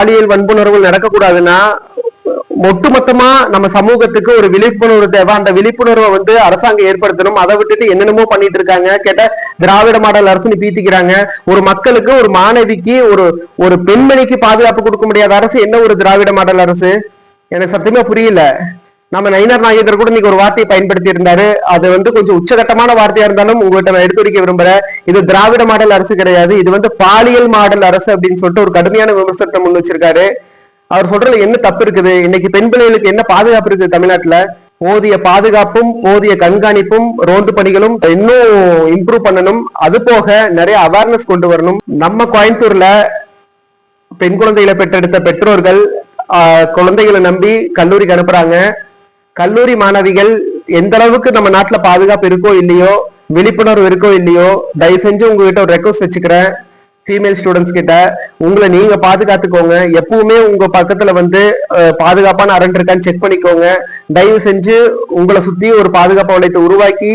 பாலியல் வன்புணர்வுகள் நடக்கக்கூடாதுன்னா ஒட்டுமொத்தமா நம்ம சமூகத்துக்கு ஒரு விழிப்புணர்வு தேவை. அந்த விழிப்புணர்வை அரசாங்கம் ஏற்படுத்தணும். அதை விட்டுட்டு என்னென்னமோ பண்ணிட்டு இருக்காங்க. கேட்ட திராவிட மாடல் அரசுன்னு பீத்திக்கிறாங்க. ஒரு மக்களுக்கு, ஒரு மாணவிக்கு, ஒரு பெண்மணிக்கு பாதுகாப்பு கொடுக்க முடியாத அரசு என்ன ஒரு திராவிட மாடல் அரசு? எனக்கு சத்தியமா புரியல. நம்ம நயினார் நாகேந்திரர் கூட இன்னைக்கு ஒரு வார்த்தையை பயன்படுத்தி இருந்தாரு. அது கொஞ்சம் உச்சகட்டமான வார்த்தையா இருந்தாலும் உங்கள்கிட்ட நான் எடுத்துரைக்க விரும்புறேன். இது திராவிட மாடல் அரசு கிடையாது, இது பாலியல் மாடல் அரசு அப்படின்னு சொல்லிட்டு ஒரு கடுமையான விமர்சனத்தை முன் வச்சிருக்காரு. அவர் சொல்றது என்ன தப்பு இருக்குது? இன்னைக்கு பெண் பிள்ளைகளுக்கு என்ன பாதுகாப்பு இருக்குது தமிழ்நாட்டுல? போதிய பாதுகாப்பும் போதிய கண்காணிப்பும் ரோந்து பணிகளும் இன்னும் இம்ப்ரூவ் பண்ணணும். அது போக நிறைய அவேர்னஸ் கொண்டு வரணும். நம்ம கோயம்புத்தூர்ல பெண் குழந்தைகளை பெற்றெடுத்த பெற்றோர்கள் குழந்தைகளை நம்பி கல்லூரிக்கு அனுப்புறாங்க. கல்லூரி மாணவிகள் எந்த அளவுக்கு நம்ம நாட்டுல பாதுகாப்பு இருக்கோ இல்லையோ, விழிப்புணர்வு இருக்கோ இல்லையோ, தயவு செஞ்சு உங்ககிட்ட ஒரு ரெக்வஸ்ட் வச்சுக்கிறேன். ஃபீமேல் ஸ்டூடெண்ட்ஸ் கிட்ட உங்களை நீங்க பாதுகாத்துக்கோங்க. எப்பவுமே உங்க பக்கத்துல பாதுகாப்பான அரண் இருக்கான்னு செக் பண்ணிக்கோங்க. தயவு செஞ்சு உங்களை சுத்தி ஒரு பாதுகாப்பு வளையத்தை உருவாக்கி